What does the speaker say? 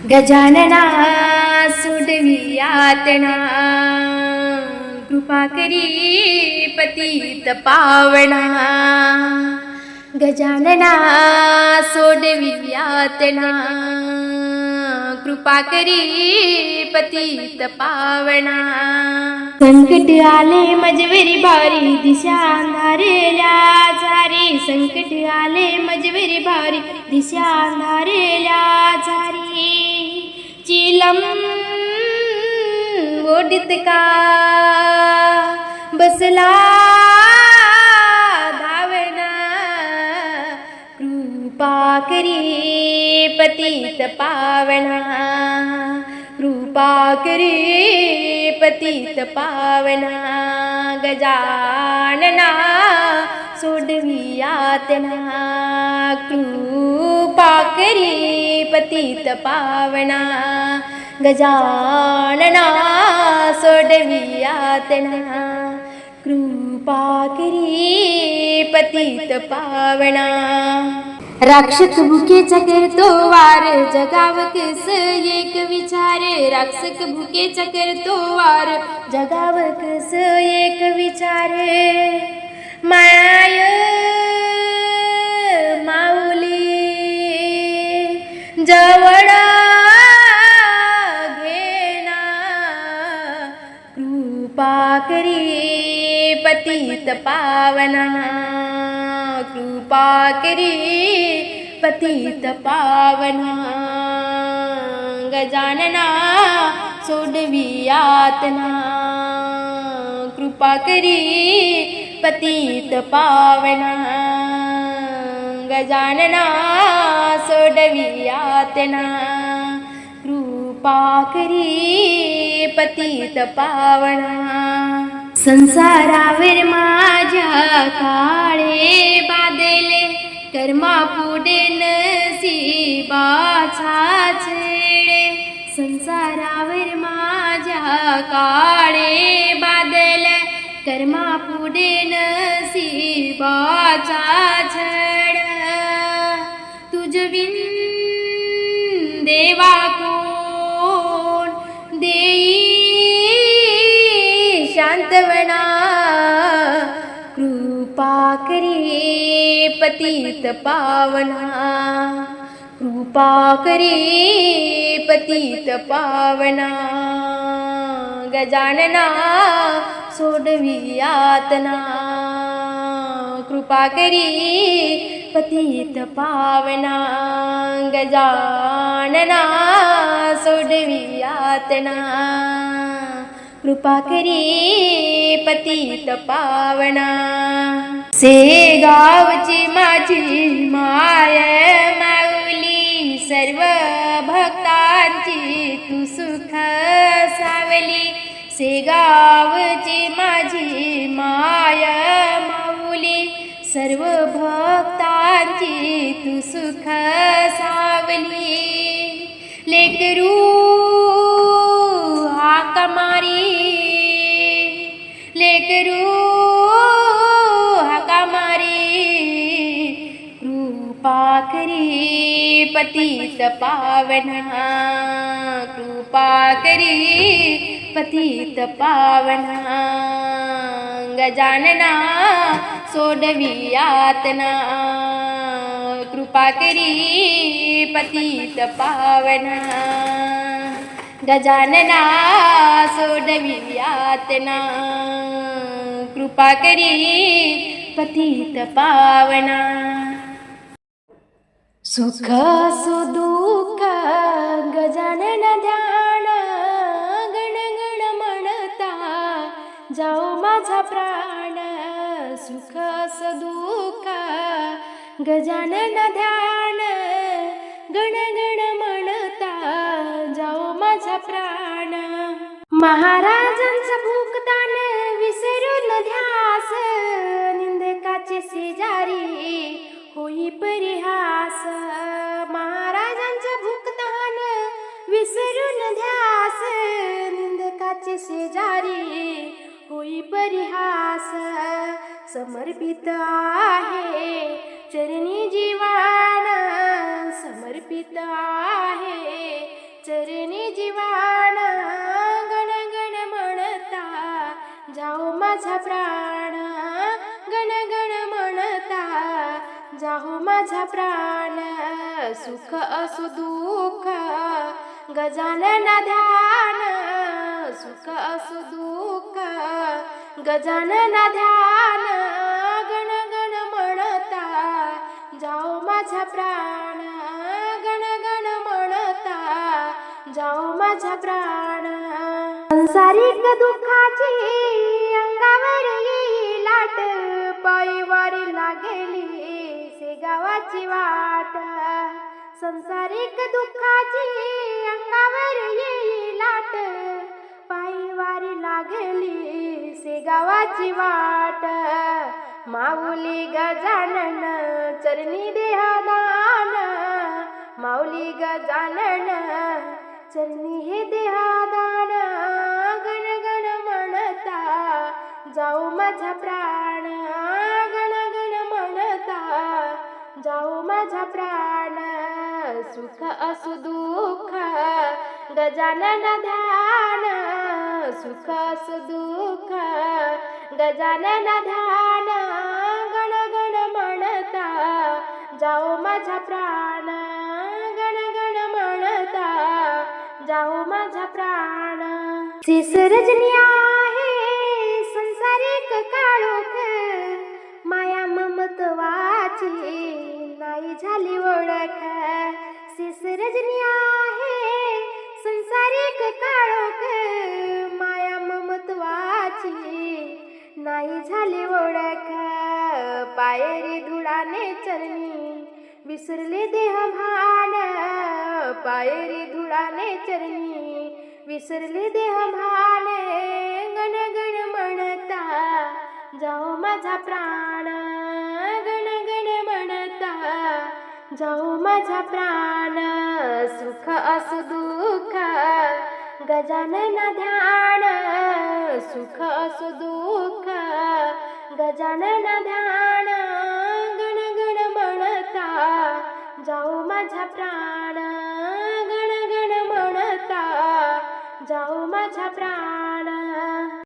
गजानना सोडवी यातना, कृपा करी पतित पावना. गजानना सोडवी यातना, कृपा करी पतित पावना. संकट आले मजवरी बारी, दिशा अंधारल्या झारी. संकट आले मजवरी बारी, दिशा अंधारल्या झारी. चिलम ओढीत का बसला धावना, कृपा करी पतित पावना. कृपा करी पतित पावना. गजानना सोडवी यातना, कृपा करी पतित पावना. गजानना सोडवी यातना, कृपा करी पतित पावना. राक्षस भुकेचा करतो वार, जगाव कस एक विचार. राक्षस भुकेचा करतो वार, जगाव कस एक विचार. माय माऊली जवळ घेना, कृपा करी पतित पावना. कृपा करी पतित पावना. गजानना सोडवी यातना, कृपा करी पतित पावना. गजानना सोडवी यातना, कृपा करी पतित पावना. संसारावर माझ्या काळे बादले, कर्मा पुढे नशिबाचा छेडे. संसारावर माझ्या काळे बादल, कर्मा पुढे नशिबाचा छेड. तुझविन देवा कोण देई शांतवना, कृपा करी पतित पावना. कृपा करी पतित पावना. गजानना सोडवी यातना, कृपा करी पतित पावना. गजानना सोडवी यातना, कृपा करी पतित पावना. शेगावची माझी माय माऊली, सर्व भक्तांची तू सुख सावली. शेगावची माझी माय माऊली, सर्व भक्तांची तू सुख सावली. लेकरू हाका मारी, लेकरू हाका मारी. कृपा करी पतित पावना. कृपा करी पतित पावना. गजानना सोडवी यातना, कृपा करी पतित पावना. गजानना सोडवी यातना, कृपा करी पतित पावना. सुख सुदुःख गजानन ध्यान, गणगण म्हणता जाओ माझा प्राण. सुख सुदुःख गजानन ध्यान, गणगण म्हणता जाओ माझा प्राण. महाराजांचं भूकदान विसरून ध्यास, निंदकाचे शेजारी होई परिहास. महाराजांचं भूकदान विसरून ध्यास, निंदकाचे शेजारी होई परिहास. समर्पित आहे चरणी जीवन, समर्पित आहे माझा प्राण सुख असो दुःख गजानन ध्यान सुख असो दुःख गजानन ध्यान गण गण म्हणता जाओ माझा प्राण गण गण म्हणता जाओ माझा प्राण संसारिक दुःखाची अंगावर येई लाट पायी वारी लागेली से गावाची वाट संसारिक दुःखाची अंगावर येई लाट पायी वारी लागेली से गावाची वाट माऊली गजानन चरणी देहदान माऊली गजानन चरणी हे देहदान गण गण म्हणता जाओ माझा प्राण गण गण म्हणता जाओ माझा प्राण सुख असो दुःख गजानन ध्यान सुख असो दुःख गजानन ध्यान गण गण म्हणता जाओ माझा प्राण गण गण म्हणता जाओ माझा प्राण शेष रजनी आहे संसारिक काळोख माया ममत्वाची नाही झाली ओळख शेष रजनी आहे संसारिक काळोख माया ममत्वाची नाही झाली ओळख पायरी धुळाने चरणी विसरले देह भान पायरी धुळाने चरणी विसरले देह भान गण गण म्हणता जाओ माझा प्राण गण गण म्हणता जाओ माझा प्राण सुख असो दुःख गजानन ध्यान सुख असो दुःख गजानन ध्यान गण गण म्हणता जाओ माझा प्राण गण गण म्हणता जाओ